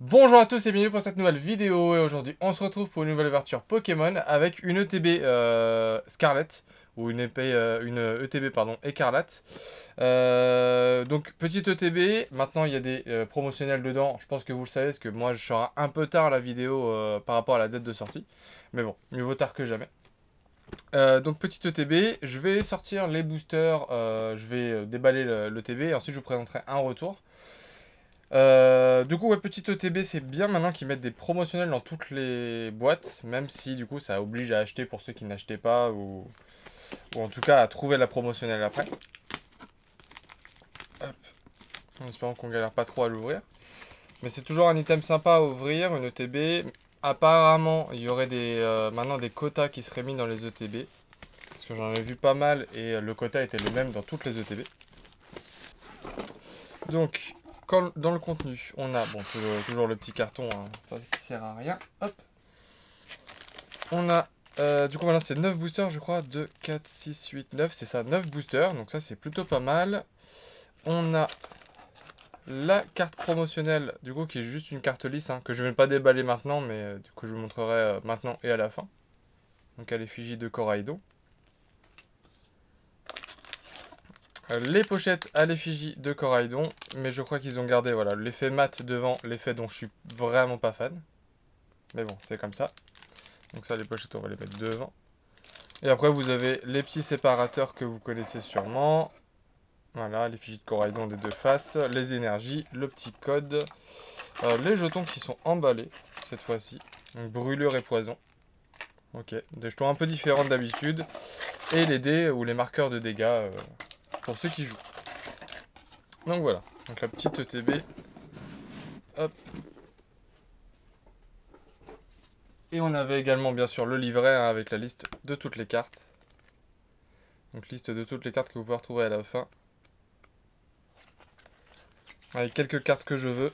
Bonjour à tous et bienvenue pour cette nouvelle vidéo et aujourd'hui on se retrouve pour une nouvelle ouverture Pokémon avec une ETB Scarlet ou une ETB pardon écarlate. Donc petite ETB, maintenant il y a des promotionnels dedans, je pense que vous le savez parce que moi je serai un peu tard la vidéo par rapport à la date de sortie. Mais bon, mieux vaut tard que jamais. Donc petite ETB, je vais sortir les boosters, je vais déballer l'ETB et ensuite je vous présenterai un retour. Du coup, ouais, petite ETB, c'est bien maintenant qu'ils mettent des promotionnels dans toutes les boîtes, même si du coup ça oblige à acheter pour ceux qui n'achetaient pas, ou en tout cas à trouver la promotionnelle après. Hop, en espérant qu'on galère pas trop à l'ouvrir. Mais c'est toujours un item sympa à ouvrir, une ETB. Apparemment, il y aurait maintenant des quotas qui seraient mis dans les ETB. Parce que j'en ai vu pas mal et le quota était le même dans toutes les ETB. Donc, dans le contenu, on a bon, toujours le petit carton, hein, ça qui sert à rien. Hop. On a, du coup, maintenant c'est 9 boosters, je crois. 2, 4, 6, 8, 9. C'est ça, 9 boosters. Donc, ça, c'est plutôt pas mal. On a la carte promotionnelle, du coup, qui est juste une carte lisse, hein, que je ne vais pas déballer maintenant, mais du coup, je vous montrerai maintenant et à la fin. Donc, à l'effigie de Koraidon. Les pochettes à l'effigie de Koraidon, mais je crois qu'ils ont gardé voilà l'effet mat devant, l'effet dont je suis vraiment pas fan. Mais bon, c'est comme ça. Donc ça, les pochettes, on va les mettre devant. Et après, vous avez les petits séparateurs que vous connaissez sûrement. Voilà, l'effigie de Koraidon des deux faces, les énergies, le petit code, les jetons qui sont emballés cette fois-ci. Donc brûlure et poison. Ok, des jetons un peu différents d'habitude. Et les dés ou les marqueurs de dégâts pour ceux qui jouent. Donc voilà, donc la petite ETB. Hop. Et on avait également bien sûr le livret hein, avec la liste de toutes les cartes. Donc liste de toutes les cartes que vous pouvez retrouver à la fin. Avec quelques cartes que je veux.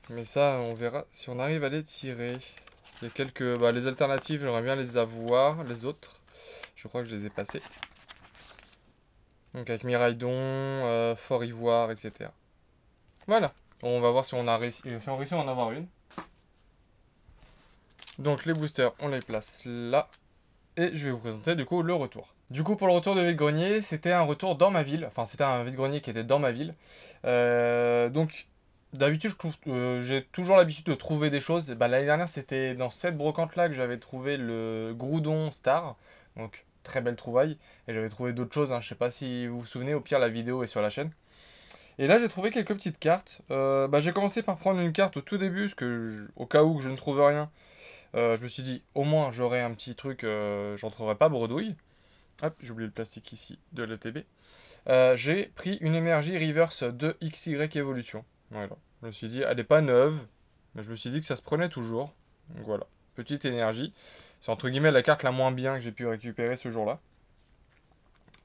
Mais ça, on verra si on arrive à les tirer. Il y a quelques... Bah, les alternatives, j'aimerais bien les avoir. Les autres, je crois que je les ai passées. Donc avec Miraidon, Fort Ivoire, etc. Voilà. On va voir si on a réussi, si on réussit à en avoir une. Donc les boosters, on les place là. Et je vais vous présenter du coup le retour. Du coup pour le retour de vide-grenier, c'était un retour dans ma ville. Enfin c'était un vide-grenier qui était dans ma ville. Donc d'habitude j'ai toujours l'habitude de trouver des choses. Bah, l'année dernière c'était dans cette brocante là que j'avais trouvé le Groudon Star. Donc très belle trouvaille. Et j'avais trouvé d'autres choses. Hein. Je sais pas si vous vous souvenez, au pire la vidéo est sur la chaîne. Et là j'ai trouvé quelques petites cartes. Bah, j'ai commencé par prendre une carte au tout début, parce que au cas où je ne trouve rien. Je me suis dit, au moins j'aurai un petit truc, j'en trouverai pas bredouille. Hop, j'ai oublié le plastique ici de l'ETB. J'ai pris une énergie reverse de XY Evolution. Voilà. Je me suis dit, elle n'est pas neuve, mais je me suis dit que ça se prenait toujours. Donc voilà, petite énergie. C'est entre guillemets la carte la moins bien que j'ai pu récupérer ce jour-là.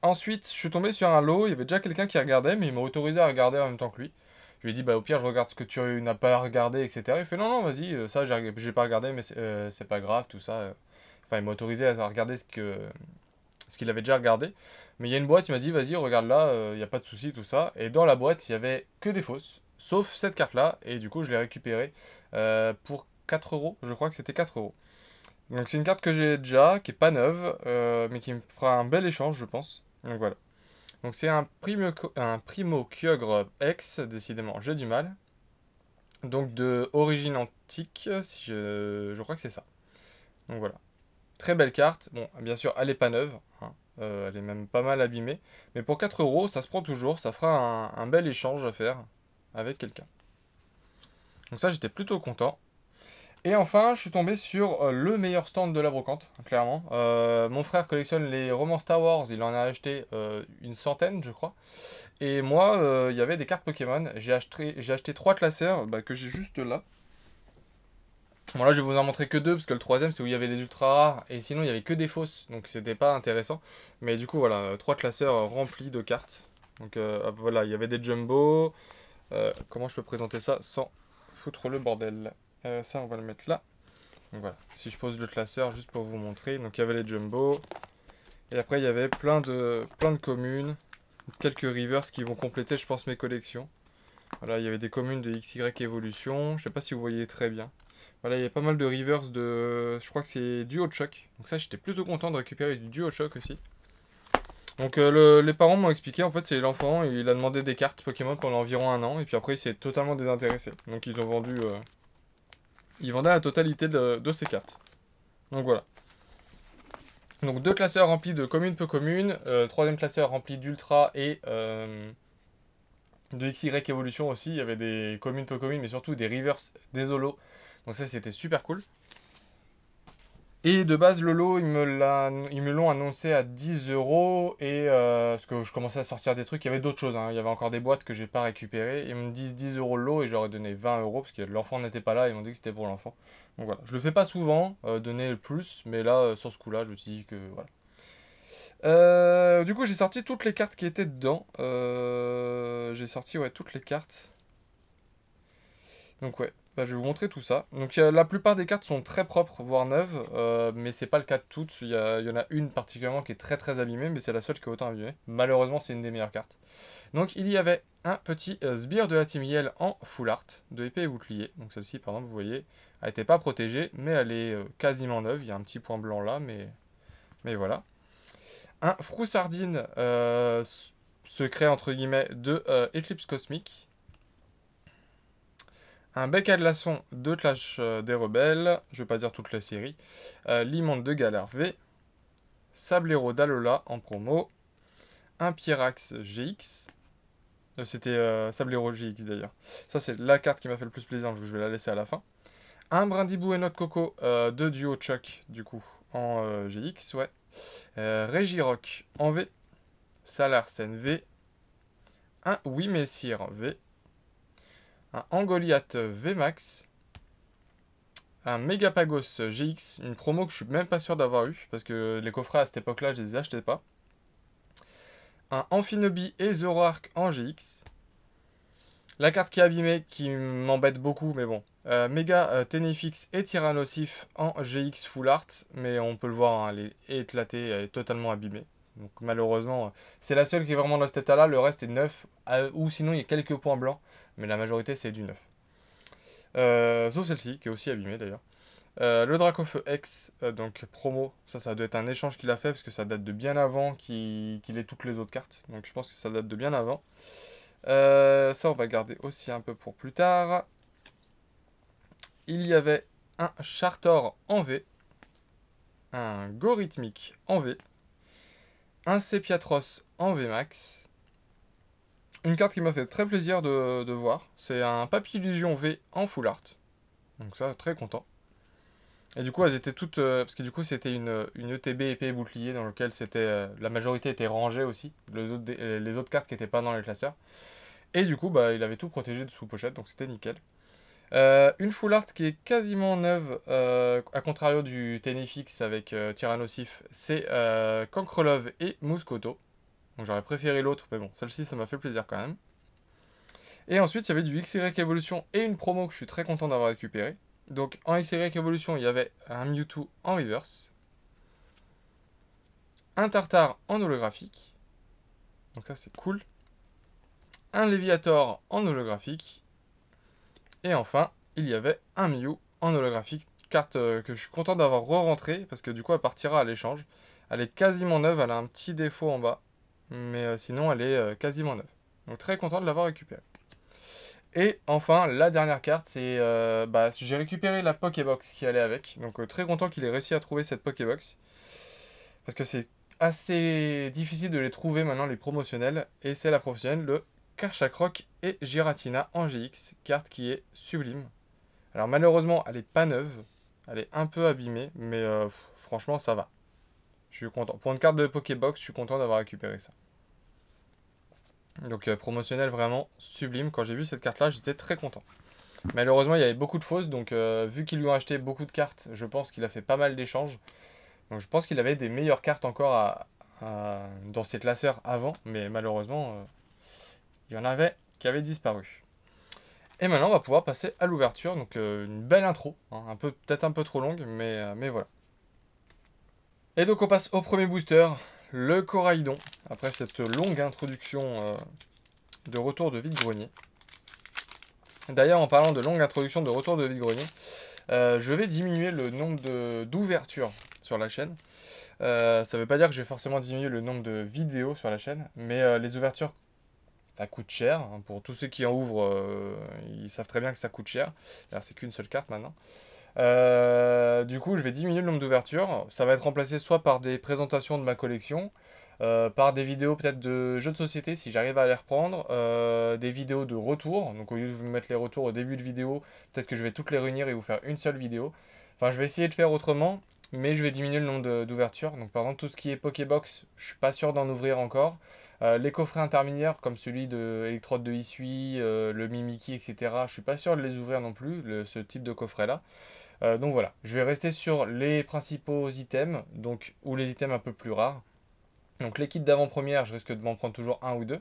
Ensuite, je suis tombé sur un lot, il y avait déjà quelqu'un qui regardait, mais il m'a autorisé à regarder en même temps que lui. Je lui ai dit, bah au pire, je regarde ce que tu n'as pas regardé, etc. Il fait, non, non, vas-y, ça, j'ai pas regardé, mais c'est pas grave, tout ça. Enfin, il m'a autorisé à regarder ce qu'il avait déjà regardé. Mais il y a une boîte, il m'a dit, vas-y, regarde là, il n'y a pas de souci, tout ça. Et dans la boîte, il y avait que des fausses, sauf cette carte-là, et du coup, je l'ai récupérée pour 4 euros. Je crois que c'était 4 euros. Donc c'est une carte que j'ai déjà, qui est pas neuve, mais qui me fera un bel échange, je pense. Donc voilà. Donc c'est un Primo Kyogre X, décidément j'ai du mal. Donc de origine antique, si je crois que c'est ça. Donc voilà. Très belle carte. Bon, bien sûr, elle est pas neuve. Hein. Elle est même pas mal abîmée. Mais pour 4 euros, ça se prend toujours. Ça fera un bel échange à faire avec quelqu'un. Donc ça, j'étais plutôt content. Et enfin, je suis tombé sur le meilleur stand de la brocante, clairement. Mon frère collectionne les romans Star Wars. Il en a acheté une centaine, je crois. Et moi, il y avait des cartes Pokémon. J'ai acheté 3 classeurs bah, que j'ai juste là. Bon là je vais vous en montrer que deux parce que le troisième c'est où il y avait les ultra rares et sinon il y avait que des fausses donc c'était pas intéressant. Mais du coup voilà, 3 classeurs remplis de cartes. Donc voilà, il y avait des jumbo. Comment je peux présenter ça sans foutre le bordel. Ça on va le mettre là. Donc voilà, si je pose le classeur juste pour vous montrer. Donc il y avait les jumbo. Et après il y avait plein de communes. Quelques rivers qui vont compléter je pense mes collections. Voilà, il y avait des communes de XY Evolution. Je sais pas si vous voyez très bien. Voilà, il y a pas mal de reverse de... Je crois que c'est Duo Choc. Donc ça, j'étais plutôt content de récupérer du Duo Choc aussi. Donc les parents m'ont expliqué, en fait, c'est l'enfant, il a demandé des cartes Pokémon pendant environ un an. Et puis après, il s'est totalement désintéressé. Donc ils ont vendu... Ils vendaient la totalité de ces cartes. Donc voilà. Donc deux classeurs remplis de communes peu communes. Troisième classeur rempli d'ultra et... de XY Evolution aussi, il y avait des communes peu communes, mais surtout des reverse, des holos. Donc ça, c'était super cool. Et de base, le lot, ils me l'ont annoncé à 10 euros. Et parce que je commençais à sortir des trucs, il y avait d'autres choses. Hein. Il y avait encore des boîtes que j'ai pas récupérées. Ils me disent 10 euros le lot et j'aurais donné 20 euros parce que l'enfant n'était pas là. Ils m'ont dit que c'était pour l'enfant. Donc voilà. Je le fais pas souvent, donner le plus. Mais là, sur ce coup-là, je me suis dit que voilà. Du coup, j'ai sorti toutes les cartes qui étaient dedans. J'ai sorti ouais, toutes les cartes. Donc ouais, bah, je vais vous montrer tout ça. Donc la plupart des cartes sont très propres, voire neuves, mais c'est pas le cas de toutes. Il y en a une particulièrement qui est très très abîmée, mais c'est la seule qui est autant abîmée. Malheureusement, c'est une des meilleures cartes. Donc il y avait un petit sbire de la Team Yell en full art, de épée et bouclier. Donc celle-ci, par exemple, vous voyez, elle n'était pas protégée, mais elle est quasiment neuve. Il y a un petit point blanc là, mais voilà. Un Froussardine secret, entre guillemets, de Eclipse Cosmique. Un bec à glaçon de Clash des Rebelles, je vais pas dire toute la série. Limande de Galar V. Sablero d'Alola en promo. Un Pyrax GX. C'était Sablero GX d'ailleurs. Ça, c'est la carte qui m'a fait le plus plaisir, donc je vais la laisser à la fin. Un Brindibou et Note Coco de Duo Chuck, du coup, en GX, ouais. Regirock en V. Salarsen V. Un Oui Messire V. Un Angoliath VMAX. Un Megapagos GX, une promo que je suis même pas sûr d'avoir eu, parce que les coffrets à cette époque-là, je les achetais pas. Un Amphinobi et Zoroark en GX. La carte qui est abîmée, qui m'embête beaucoup, mais bon. Mega Tenefix et Tyrannosif en GX Full Art, mais on peut le voir, hein, elle est éclatée, elle est totalement abîmée. Donc malheureusement, c'est la seule qui est vraiment dans cet état-là, le reste est neuf, ou sinon il y a quelques points blancs, mais la majorité c'est du neuf. Sauf celle-ci, qui est aussi abîmée d'ailleurs. Le Dracofeu X, donc promo, ça doit être un échange qu'il a fait, parce que ça date de bien avant qu'il ait toutes les autres cartes. Donc je pense que ça date de bien avant. Ça, on va garder aussi un peu pour plus tard. Il y avait un Chartor en V. Un Gorithmic en V. Un Sepiatros en VMAX. Une carte qui m'a fait très plaisir de voir. C'est un Papillusion V en Full Art. Donc ça, très content. Et du coup, elles étaient toutes... parce que du coup, c'était une ETB épée et bouclier dans lequel c'était la majorité était rangée aussi. Les autres cartes qui n'étaient pas dans les classeurs. Et du coup, bah, il avait tout protégé de sous pochette, donc c'était nickel. Une full art qui est quasiment neuve, à contrario du Tenefix avec Tyrannosif, c'est Cancrelove et Mouscoto. Donc j'aurais préféré l'autre, mais bon, celle-ci, ça m'a fait plaisir quand même. Et ensuite, il y avait du XY Evolution et une promo que je suis très content d'avoir récupéré. Donc en XY Evolution, il y avait un Mewtwo en reverse, un Tartare en holographique, donc ça c'est cool, un Léviator en holographique, et enfin, il y avait un Mew en holographique, carte que je suis content d'avoir re-rentrée, parce que du coup elle partira à l'échange. Elle est quasiment neuve, elle a un petit défaut en bas, mais sinon elle est quasiment neuve. Donc très content de l'avoir récupérée. Et enfin, la dernière carte, c'est... j'ai récupéré la Pokébox qui allait avec. Donc très content qu'il ait réussi à trouver cette Pokébox. Parce que c'est assez difficile de les trouver maintenant, les promotionnels. Et c'est la professionnelle, le Karchakroc et Giratina en GX. Carte qui est sublime. Alors malheureusement, elle est pas neuve. Elle est un peu abîmée. Mais franchement, ça va. Je suis content. Pour une carte de Pokébox, je suis content d'avoir récupéré ça. Donc promotionnel vraiment sublime. Quand j'ai vu cette carte là, j'étais très content. Malheureusement, il y avait beaucoup de fausses, donc vu qu'ils lui ont acheté beaucoup de cartes, je pense qu'il a fait pas mal d'échanges. Donc je pense qu'il avait des meilleures cartes encore dans ses classeurs avant, mais malheureusement, il y en avait qui avaient disparu. Et maintenant, on va pouvoir passer à l'ouverture. Donc une belle intro, hein, peut-être un peu trop longue, mais voilà. Et donc on passe au premier booster, le Coraidon, après cette longue introduction de retour de vide-grenier. D'ailleurs, en parlant de longue introduction de retour de vide-grenier, je vais diminuer le nombre d'ouvertures sur la chaîne. Ça veut pas dire que je vais forcément diminuer le nombre de vidéos sur la chaîne, mais les ouvertures, ça coûte cher. Hein. Pour tous ceux qui en ouvrent, ils savent très bien que ça coûte cher. Alors, c'est qu'une seule carte maintenant. Du coup, je vais diminuer le nombre d'ouvertures. Ça va être remplacé soit par des présentations de ma collection, par des vidéos peut-être de jeux de société si j'arrive à les reprendre, des vidéos de retour. Donc au lieu de vous mettre les retours au début de vidéo, peut-être que je vais toutes les réunir et vous faire une seule vidéo. Enfin, je vais essayer de faire autrement, mais je vais diminuer le nombre d'ouvertures. Donc par exemple, tout ce qui est Pokébox, je suis pas sûr d'en ouvrir encore. Les coffrets intermédiaires comme celui de Electrode de Isui, le Mimiki, etc. Je suis pas sûr de les ouvrir non plus, ce type de coffret là. Donc voilà, je vais rester sur les principaux items, donc, ou les items un peu plus rares. Donc les kits d'avant-première, je risque de m'en prendre toujours un ou deux.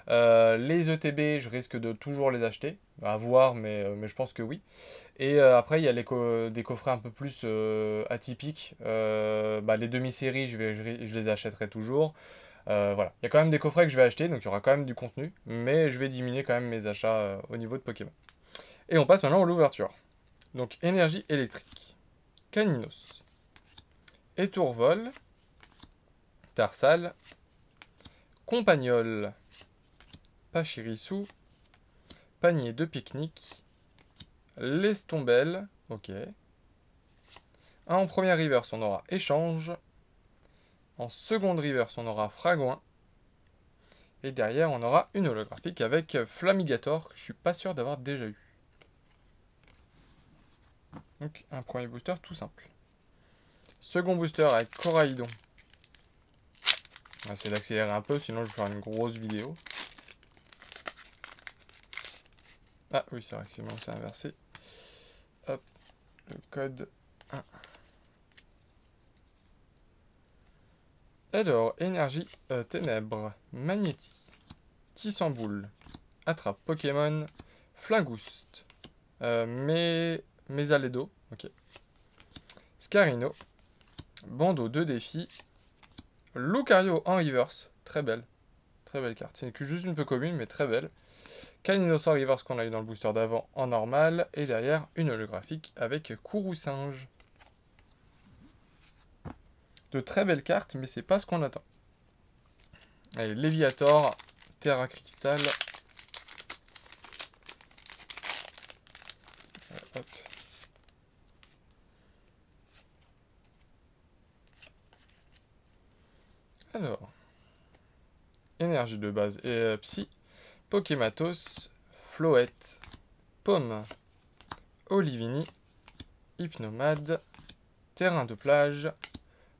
Les ETB, je risque de toujours les acheter. À voir, mais je pense que oui. Et après, il y a des coffrets un peu plus atypiques. Les demi-séries, je les achèterai toujours. Voilà. Il y a quand même des coffrets que je vais acheter, donc il y aura quand même du contenu. Mais je vais diminuer quand même mes achats au niveau de Pokémon. Et on passe maintenant à l'ouverture. Donc énergie électrique. Caninos. Étourvol. Tarsal. Compagnol. Pachirisu. Panier de pique-nique. Lestombelle. Ok. En première reverse, on aura échange. En seconde reverse, on aura fragouin. Et derrière, on aura une holographique avec Flamigator, que je suis pas sûr d'avoir déjà eu. Donc un premier booster tout simple. Second booster avec Coraidon. On va essayer d'accélérer un peu, sinon je vais faire une grosse vidéo. Ah oui, c'est vrai que c'est inversé. Hop, le code 1. Alors, énergie ténèbres, Magnéti, Tissamboule, Attrape Pokémon, Flingouste, Mesaledo, ok. Scarino, Bandeau de défi, Lucario en reverse, très belle carte. C'est juste une peu commune, mais très belle. Caninosaur reverse qu'on a eu dans le booster d'avant en normal, et derrière une holographique avec Kourou-Singe. De très belles cartes, mais c'est pas ce qu'on attend. Allez, Léviator, Terra Cristal. Hop. Alors, énergie de base et Psy, Pokématos, Floette, Pomme, Olivini, Hypnomade, Terrain de plage,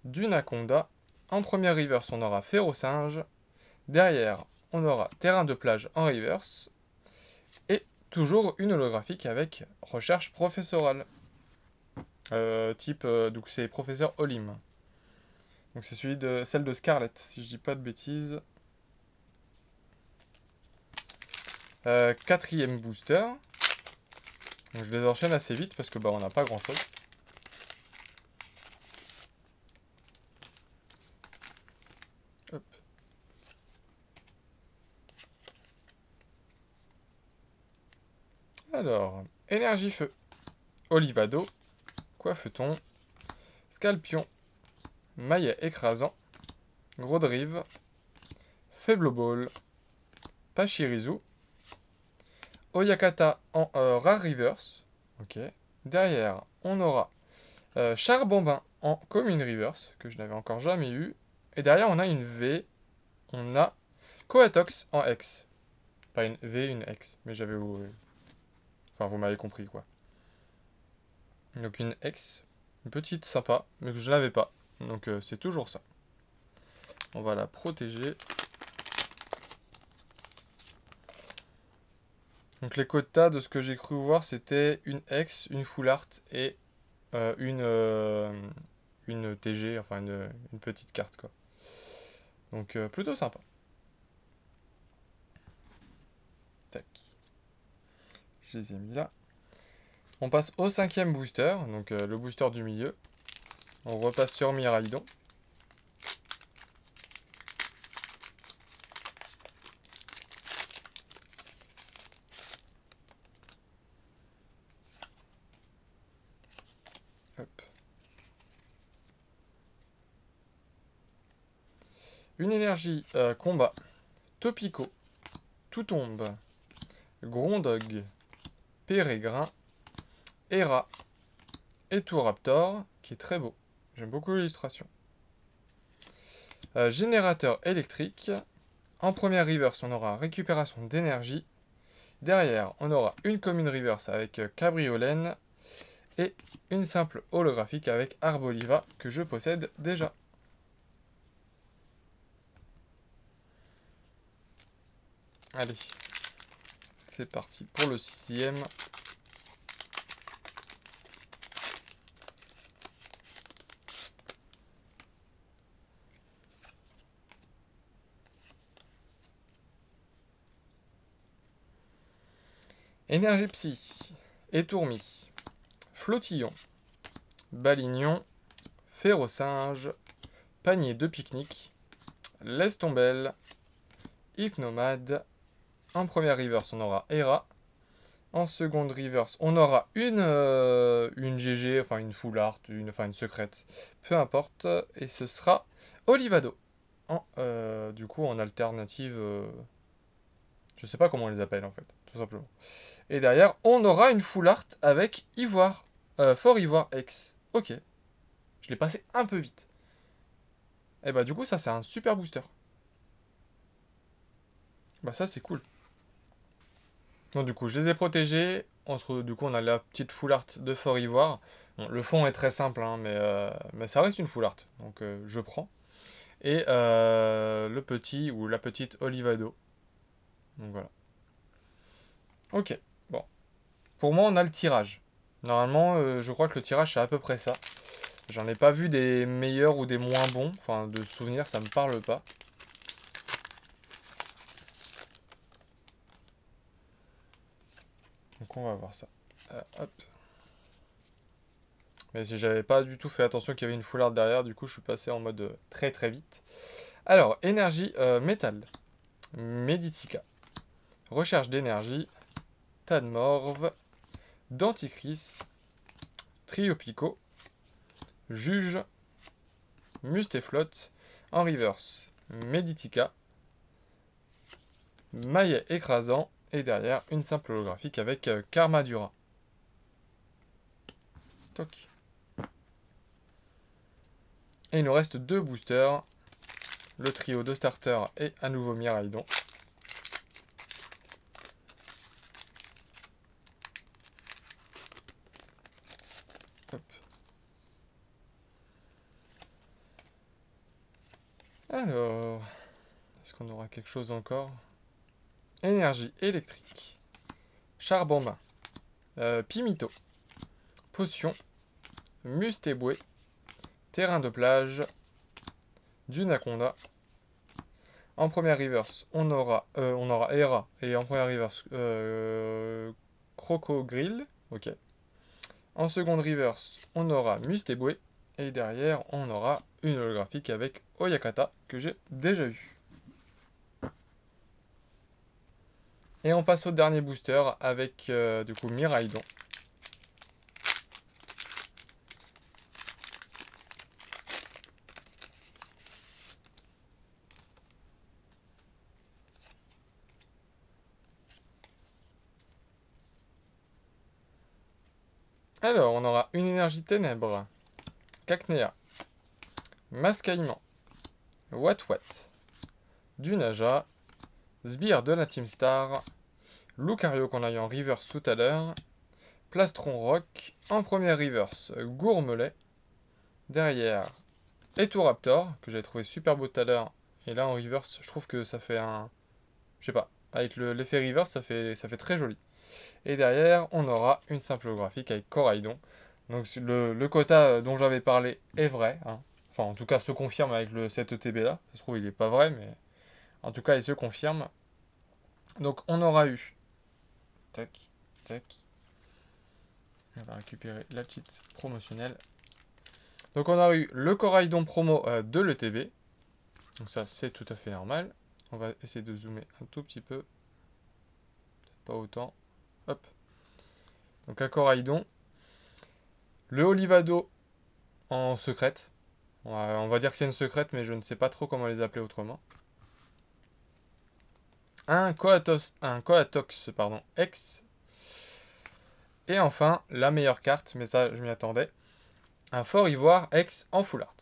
Dunaconda. En première reverse, on aura Férocinge. Derrière, on aura Terrain de plage en reverse. Et toujours une holographique avec Recherche professorale. Donc c'est Professeur Olim. Donc c'est celle de Scarlett, si je dis pas de bêtises. Quatrième booster. Donc je les enchaîne assez vite parce que on n'a pas grand chose. Hop. Alors, énergie feu. Olivado. Coiffeton. Scalpion. Maillet écrasant. Gros drive. Faible ball. Pachirisu. Oyakata en Rare Reverse. Ok. Derrière, on aura Charbonbin en Commune Reverse, que je n'avais encore jamais eu. Et derrière, on a une V. On a Coatox en X. Pas une V, une X. Mais j'avais... Enfin, vous m'avez compris, quoi. Donc une X. Une petite sympa, mais que je n'avais pas. Donc c'est toujours ça. On va la protéger. Donc les quotas, de ce que j'ai cru voir, c'était une X, une Full Art et une TG, enfin une petite carte, quoi. Donc plutôt sympa. Tac. Je les ai mis là. On passe au cinquième booster, donc le booster du milieu. On repasse sur Miraidon. une énergie combat. Topico, Tout tombe, Grondog, Pérégrin, Hera, Raptor, qui est très beau. J'aime beaucoup l'illustration. Générateur électrique. En première reverse, on aura récupération d'énergie. Derrière, on aura une commune reverse avec Cabriolène et une simple holographique avec Arboliva que je possède déjà. Allez, c'est parti pour le 6e. Énergie Psy, Étourmi, Flottillon, Balignon, Férocinge, Panier de pique-nique, Laisse tombelle, Hypnomade. En première reverse, on aura Hera. En seconde reverse, on aura une GG, enfin une full art, une secrète, peu importe. Et ce sera Olivado. Du coup, en alternative, je sais pas comment on les appelle en fait, tout simplement. Et derrière, on aura une full art avec Ivoire. Fort Ivoire X. Ok. Je l'ai passé un peu vite. Et bah du coup, ça c'est un super booster. Bah ça c'est cool. Donc du coup, je les ai protégés. Du coup, on a la petite full art de Fort Ivoire. Bon, le fond est très simple, hein, mais ça reste une full art. Donc je prends. Et le petit ou la petite Olivado. Donc voilà. Ok. Bon. Pour moi, on a le tirage. Normalement, je crois que le tirage, c'est à peu près ça. J'en ai pas vu des meilleurs ou des moins bons. Enfin, de souvenirs, ça me parle pas. Donc on va voir ça. Hop. Mais si j'avais pas du tout fait attention qu'il y avait une full art derrière, du coup je suis passé en mode très très vite. Alors, énergie métal. Meditica. Recherche d'énergie. Tadmorve. Denticris. Triopico. Juge. Musteflotte. En reverse. Meditica. Maillet écrasant. Et derrière, une simple holographique avec Karmadura. Toc. Et il nous reste 2 boosters. Le trio de starter et à nouveau Miraidon. Hop. Alors, est-ce qu'on aura quelque chose encore? Énergie électrique. Charbon main. Pimito. Potion. Mustéboué. Terrain de plage. Dunaconda. En première reverse, on aura Hera. Et en première reverse, Crocogrill. Ok. En seconde reverse, on aura Mustéboué. Et derrière, on aura une holographique avec Oyakata, que j'ai déjà eu. Et on passe au dernier booster avec du coup Miraidon. Alors, on aura une énergie ténèbres, Cacnea, Mascaïman, Watwat, Dunaja, Sbire de la Team Star, Lucario qu'on a eu en reverse tout à l'heure, Plastron Rock, en première reverse, Gourmelet, derrière, Raptor que j'avais trouvé super beau tout à l'heure, et là en reverse, je trouve que ça fait un... Je sais pas, avec l'effet reverse, ça fait très joli. Et derrière, on aura une simple graphique avec Coraidon. Donc le quota dont j'avais parlé est vrai. Hein. Enfin, en tout cas, se confirme avec cet ETB là. Ça se trouve, il n'est pas vrai, mais en tout cas, il se confirme. Donc, on aura eu... Tac, tac. On va récupérer la petite promotionnelle. Donc, on a eu le Coraidon promo de l'ETB. Donc ça, c'est tout à fait normal. On va essayer de zoomer un tout petit peu. Peut-être pas autant. Hop. Donc un Coraidon. Le Olivado en secrète. On va dire que c'est une secrète, mais je ne sais pas trop comment les appeler autrement. Un Coatox, pardon, X. Et enfin, la meilleure carte, mais ça, je m'y attendais. Un Fort Ivoire X en full art.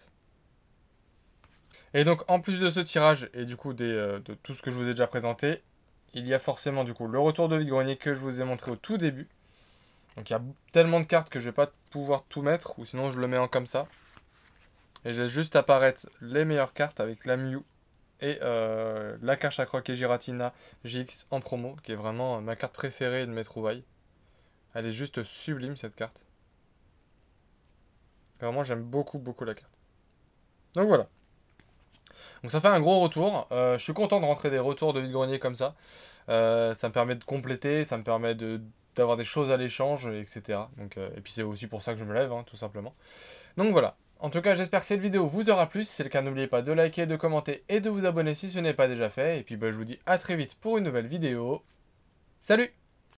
Et donc, en plus de ce tirage, et du coup de tout ce que je vous ai déjà présenté, il y a forcément du coup le retour de vide-grenier que je vous ai montré au tout début. Donc il y a tellement de cartes que je vais pas pouvoir tout mettre, ou sinon je le mets en comme ça. Et j'ai juste apparaître les meilleures cartes avec la Mew et la Karchakroc et Giratina GX en promo, qui est vraiment ma carte préférée de mes trouvailles. Elle est juste sublime cette carte. Vraiment j'aime beaucoup la carte. Donc voilà. Donc ça fait un gros retour. Je suis content de rentrer des retours de vide-grenier comme ça. Ça me permet de compléter, ça me permet d'avoir des choses à l'échange, etc. Donc, et puis c'est aussi pour ça que je me lève, hein, tout simplement. Donc voilà. En tout cas, j'espère que cette vidéo vous aura plu. Si c'est le cas, n'oubliez pas de liker, de commenter et de vous abonner si ce n'est pas déjà fait. Et puis bah, je vous dis à très vite pour une nouvelle vidéo. Salut!